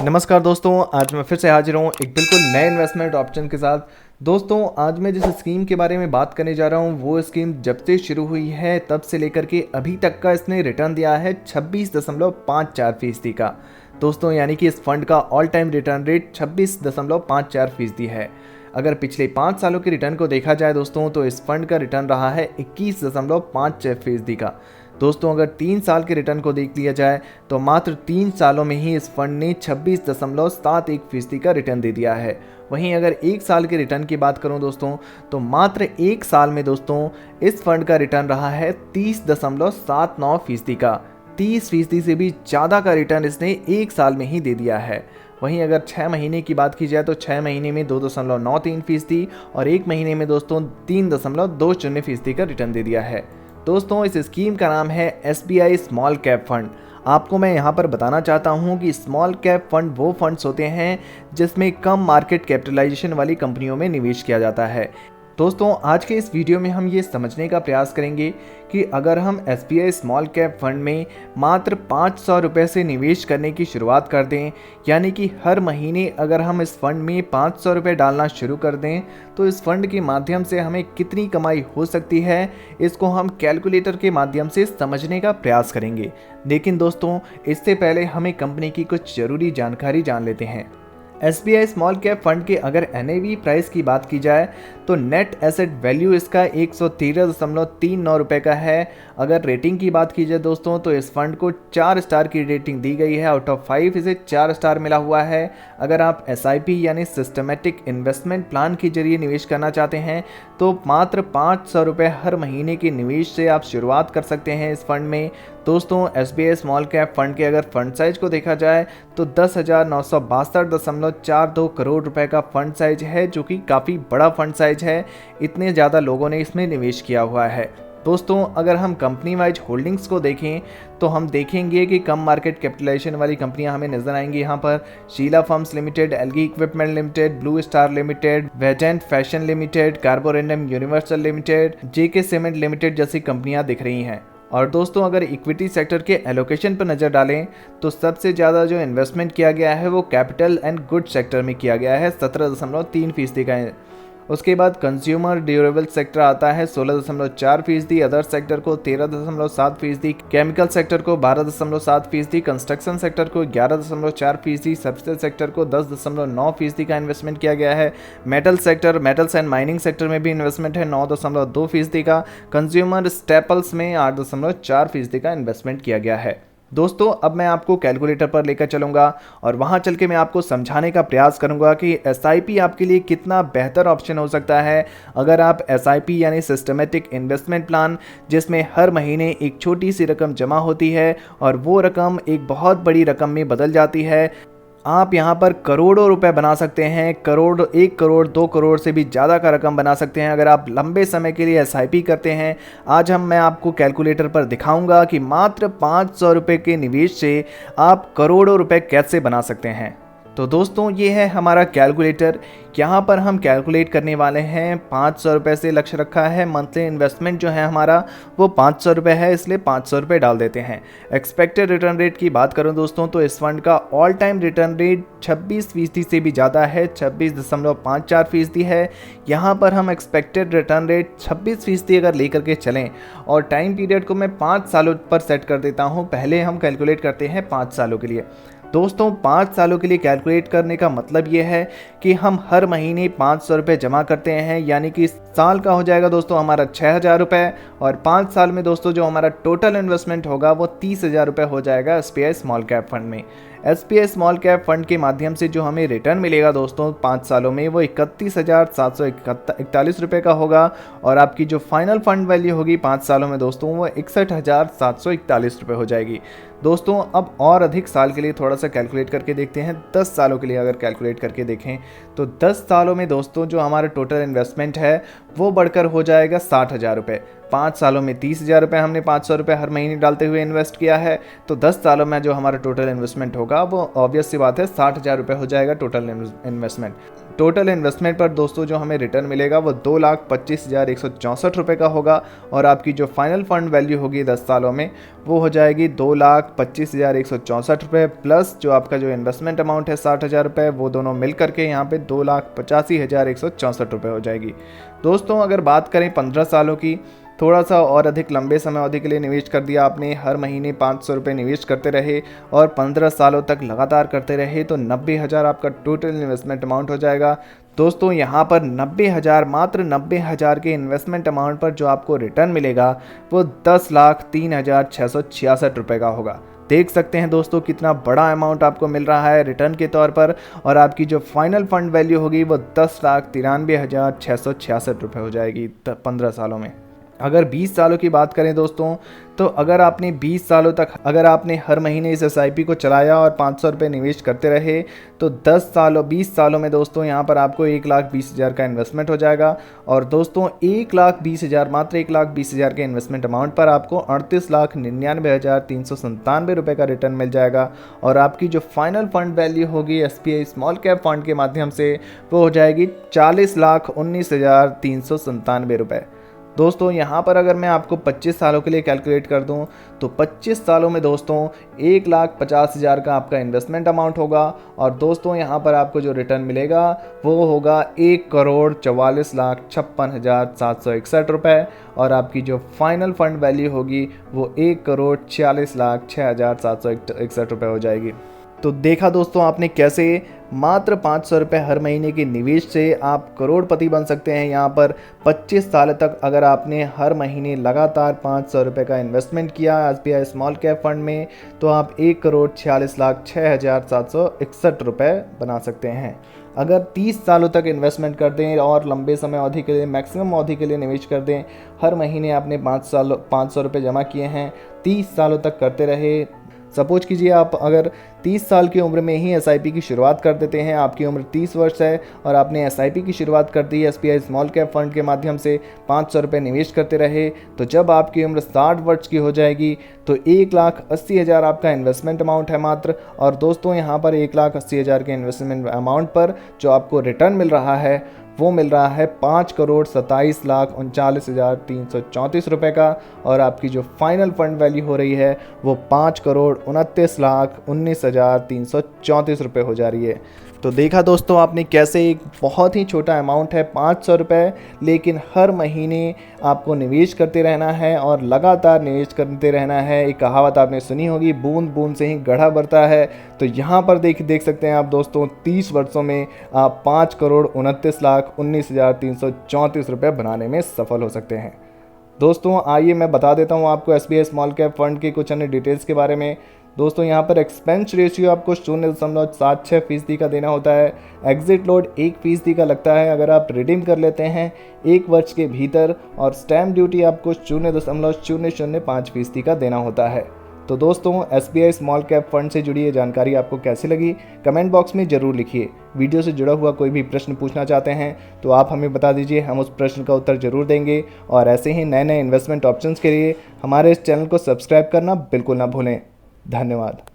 नमस्कार दोस्तों, आज मैं फिर से हाजिर हूँ एक बिल्कुल नए इन्वेस्टमेंट ऑप्शन के साथ। दोस्तों, आज मैं जिस स्कीम के बारे में बात करने जा रहा हूँ वो स्कीम जब से शुरू हुई है तब से लेकर के अभी तक का इसने रिटर्न दिया है 26.54% का। दोस्तों, यानी कि इस फंड का ऑल टाइम रिटर्न रेट 26.54% है। अगर पिछले 5 सालों के रिटर्न को देखा जाए दोस्तों, तो इस फंड का रिटर्न रहा है 21.56% का। दोस्तों, अगर 3 साल के रिटर्न को देख लिया जाए तो मात्र 3 सालों में ही इस फंड ने 26.71% का रिटर्न दे दिया है। वहीं अगर 1 साल के रिटर्न की बात करूं दोस्तों, तो मात्र 1 साल में दोस्तों इस फंड का रिटर्न रहा है 30.79% का। 30% से भी ज़्यादा का रिटर्न इसने 1 साल में ही दे दिया है। वहीं अगर 6 महीने की बात की जाए तो 6 महीने में 2.93% और 1 महीने में दोस्तों 3.20% का रिटर्न दे दिया है। दोस्तों, इस स्कीम का नाम है SBI स्मॉल कैप फंड। आपको मैं यहाँ पर बताना चाहता हूँ कि स्मॉल कैप फंड वो फंड्स होते हैं जिसमें कम मार्केट कैपिटलाइजेशन वाली कंपनियों में निवेश किया जाता है। दोस्तों, आज के इस वीडियो में हम ये समझने का प्रयास करेंगे कि अगर हम SBI स्मॉल कैप फंड में मात्र 500 रुपये से निवेश करने की शुरुआत कर दें, यानी कि हर महीने अगर हम इस फंड में 500 रुपये डालना शुरू कर दें, तो इस फंड के माध्यम से हमें कितनी कमाई हो सकती है, इसको हम कैलकुलेटर के माध्यम से समझने का प्रयास करेंगे। लेकिन दोस्तों, इससे पहले हमें कंपनी की कुछ ज़रूरी जानकारी जान लेते हैं। SBI स्मॉल कैप फंड के अगर NAV प्राइस की बात की जाए तो नेट एसेट वैल्यू इसका 113.39 रुपये का है। अगर रेटिंग की बात की जाए दोस्तों, तो इस फंड को 4 स्टार की रेटिंग दी गई है। आउट ऑफ 5 इसे 4 स्टार मिला हुआ है। अगर आप SIP यानी सिस्टमेटिक इन्वेस्टमेंट प्लान के जरिए निवेश करना चाहते हैं तो मात्र 500 रुपये हर महीने के निवेश से आप शुरुआत कर सकते हैं इस फंड में। दोस्तों, SBI स्मॉल कैप फंड के अगर फंड साइज को देखा जाए तो 10,962.42 करोड़ रुपए का फंड साइज है, जो कि काफ़ी बड़ा फंड साइज है। इतने ज़्यादा लोगों ने इसमें निवेश किया हुआ है। दोस्तों, अगर हम कंपनी वाइज होल्डिंग्स को देखें तो हम देखेंगे कि कम मार्केट कैपिटलाइजेशन वाली कंपनियां हमें नजर आएंगी। यहाँ पर Sheela firms limited, Elgi equipment limited, blue star limited, Vedant fashion limited, carborundum universal limited, JK cement limited जैसी कंपनियां दिख रही हैं। और दोस्तों, अगर इक्विटी सेक्टर के एलोकेशन पर नज़र डालें तो सबसे ज़्यादा जो इन्वेस्टमेंट किया गया है वो कैपिटल एंड गुड्स सेक्टर में किया गया है, 17.3% का है। उसके बाद कंज्यूमर ड्यूरेबल सेक्टर आता है 16.4%, अदर सेक्टर को 13.7%, केमिकल सेक्टर को 12.7%, कंस्ट्रक्शन सेक्टर को 11.4%, सर्विसेज सेक्टर को 10.9% का इन्वेस्टमेंट किया गया है। Metal sector, metals and mining sector में भी इन्वेस्टमेंट है 9.2% का। कंज्यूमर स्टेपल्स में 8.4% का इन्वेस्टमेंट किया गया है। दोस्तों, अब मैं आपको कैलकुलेटर पर लेकर चलूंगा और वहां चल के मैं आपको समझाने का प्रयास करूंगा कि SIP आपके लिए कितना बेहतर ऑप्शन हो सकता है। अगर आप SIP यानी सिस्टमेटिक इन्वेस्टमेंट प्लान, जिसमें हर महीने एक छोटी सी रकम जमा होती है और वो रकम एक बहुत बड़ी रकम में बदल जाती है, आप यहाँ पर करोड़ों रुपए बना सकते हैं। करोड़, 1 करोड़, 2 करोड़ से भी ज़्यादा का रकम बना सकते हैं अगर आप लंबे समय के लिए SIP करते हैं। आज मैं आपको कैलकुलेटर पर दिखाऊंगा कि मात्र 500 रुपये के निवेश से आप करोड़ों रुपए कैसे बना सकते हैं। तो दोस्तों, ये है हमारा कैलकुलेटर। यहाँ पर हम कैलकुलेट करने वाले हैं 500 रुपये से लक्ष्य रखा है। मंथली इन्वेस्टमेंट जो है हमारा वो 500 रुपये है, इसलिए 500 रुपये डाल देते हैं। एक्सपेक्टेड रिटर्न रेट की बात करूँ दोस्तों, तो इस फंड का ऑल टाइम रिटर्न रेट 26% से भी ज़्यादा है, 26.54% है। यहाँ पर हम एक्सपेक्टेड रिटर्न रेट 26% अगर लेकर के चलें और टाइम पीरियड को मैं 5 सालों पर सेट कर देता हूँ। पहले हम कैलकुलेट करते हैं 5 सालों के लिए। दोस्तों, 5 सालों के लिए कैलकुलेट करने का मतलब ये है कि हम हर महीने 500 रुपये जमा करते हैं, यानी कि साल का हो जाएगा दोस्तों हमारा 6,000 रुपये, और 5 साल में दोस्तों जो हमारा टोटल इन्वेस्टमेंट होगा वो 30,000 रुपये हो जाएगा SBI स्मॉल कैप फंड में। SBI स्मॉल कैप फंड के माध्यम से जो हमें रिटर्न मिलेगा दोस्तों 5 सालों में वो 31,741 रुपये का होगा, और आपकी जो फाइनल फंड वैल्यू होगी 5 सालों में दोस्तों वो 61,741 रुपये हो जाएगी। दोस्तों, अब और अधिक साल के लिए थोड़ा सा कैलकुलेट करके देखते हैं। 10 सालों के लिए अगर कैलकुलेट करके देखें तो 10 सालों में दोस्तों जो हमारा टोटल इन्वेस्टमेंट है वो बढ़कर हो जाएगा 60,000 रुपये। 5 सालों में 30,000 रुपये हमने 500 रुपये हर महीने डालते हुए इन्वेस्ट किया है, तो 10 सालों में जो हमारा टोटल इन्वेस्टमेंट होगा वो ऑब्वियस सी बात है 60,000 रुपये हो जाएगा टोटल इन्वेस्टमेंट। टोटल इन्वेस्टमेंट पर दोस्तों जो हमें रिटर्न मिलेगा वो 2,25,164 रुपये का होगा, और आपकी जो फाइनल फंड वैल्यू होगी 10 सालों में वो हो जाएगी 2,25,164 रुपये, प्लस जो आपका जो इन्वेस्टमेंट अमाउंट है 60,000 रुपये, वो दोनों मिल करके यहाँ पे 2,85,164 रुपये हो जाएगी। दोस्तों अगर बात करें 15 सालों की, थोड़ा सा और अधिक लंबे समय अवधि के लिए निवेश कर दिया आपने, हर महीने 500 रुपये निवेश करते रहे और 15 सालों तक लगातार करते रहे, तो 90,000 आपका टोटल इन्वेस्टमेंट अमाउंट हो जाएगा। दोस्तों यहाँ पर 90,000, मात्र 90,000 के इन्वेस्टमेंट अमाउंट पर जो आपको रिटर्न मिलेगा वो 10,03,666 रुपये का होगा। देख सकते हैं दोस्तों कितना बड़ा अमाउंट आपको मिल रहा है रिटर्न के तौर पर, और आपकी जो फाइनल फंड वैल्यू होगी वो 10,93,666 रुपये हो जाएगी 15 सालों में। अगर 20 सालों की बात करें दोस्तों, तो अगर आपने 20 सालों तक अगर आपने हर महीने इस SIP को चलाया और 500 रुपये निवेश करते रहे, तो 20 सालों में दोस्तों यहाँ पर आपको 1,20,000 का इन्वेस्टमेंट हो जाएगा। और दोस्तों 1,20,000, मात्र 1,20,000 के इन्वेस्टमेंट अमाउंट पर आपको 38,99,397 रुपये का रिटर्न मिल जाएगा, और आपकी जो फाइनल फंड वैल्यू होगी SBI स्मॉल कैप फंड के माध्यम से वो हो जाएगी 40,19,397 रुपये। दोस्तों यहाँ पर अगर मैं आपको 25 सालों के लिए कैलकुलेट कर दूँ, तो 25 सालों में दोस्तों 1,50,000 का आपका इन्वेस्टमेंट अमाउंट होगा, और दोस्तों यहाँ पर आपको जो रिटर्न मिलेगा वो होगा 1,44,56,761 रुपये, और आपकी जो फाइनल फंड वैल्यू होगी वो 1,46,06,761 रुपये हो जाएगी। तो देखा दोस्तों आपने कैसे मात्र 500 रुपये हर महीने के निवेश से आप करोड़पति बन सकते हैं। यहाँ पर 25 साल तक अगर आपने हर महीने लगातार 500 रुपये का इन्वेस्टमेंट किया SBI स्मॉल कैप फंड में, तो आप 1,46,06,761 रुपये बना सकते हैं। अगर 30 सालों तक इन्वेस्टमेंट कर दें और लंबे समय अवधि के लिए, मैक्सिमम अवधि के लिए निवेश कर दें, हर महीने आपने 500 रुपये जमा किए हैं, 30 सालों तक करते रहे। सपोज कीजिए आप अगर 30 साल की उम्र में ही SIP की शुरुआत कर देते हैं, आपकी उम्र 30 वर्ष है और आपने SIP की शुरुआत कर दी SBI स्मॉल कैप फंड के माध्यम से, 500 रुपये निवेश करते रहे, तो जब आपकी उम्र 60 वर्ष की हो जाएगी तो 1,80,000 आपका इन्वेस्टमेंट अमाउंट है मात्र। और दोस्तों यहाँ पर 1,80,000 के इन्वेस्टमेंट अमाउंट पर जो आपको रिटर्न मिल रहा है वो मिल रहा है 5,27,39,334 रुपये का, और आपकी जो फाइनल फंड वैल्यू हो रही है वो 5,29,19,334 रुपये हो जा रही है। तो देखा दोस्तों आपने कैसे एक बहुत ही छोटा अमाउंट है 500 रुपये, लेकिन हर महीने आपको निवेश करते रहना है और लगातार निवेश करते रहना है। एक कहावत आपने सुनी होगी, बूंद बूंद से ही गड्ढा भरता है। तो यहाँ पर देख सकते हैं आप दोस्तों 30 वर्षों में आप 5,29,19,334 रुपये बनाने में सफल हो सकते हैं। दोस्तों आइए मैं बता देता हूँ आपको SBI स्मॉल कैप फंड के कुछ अन्य डिटेल्स के बारे में। दोस्तों यहाँ पर एक्सपेंस रेशियो आपको 0.76% का देना होता है। एग्जिट लोड 1% का लगता है अगर आप रिडीम कर लेते हैं 1 वर्ष के भीतर, और स्टैम्प ड्यूटी आपको 0.005% का देना होता है। तो दोस्तों SBI स्मॉल कैप फंड से जुड़ी ये जानकारी आपको कैसी लगी कमेंट बॉक्स में ज़रूर लिखिए। वीडियो से जुड़ा हुआ कोई भी प्रश्न पूछना चाहते हैं तो आप हमें बता दीजिए, हम उस प्रश्न का उत्तर जरूर देंगे। और ऐसे ही नए नए इन्वेस्टमेंट ऑप्शंस के लिए हमारे इस चैनल को सब्सक्राइब करना बिल्कुल ना भूलें। धन्यवाद।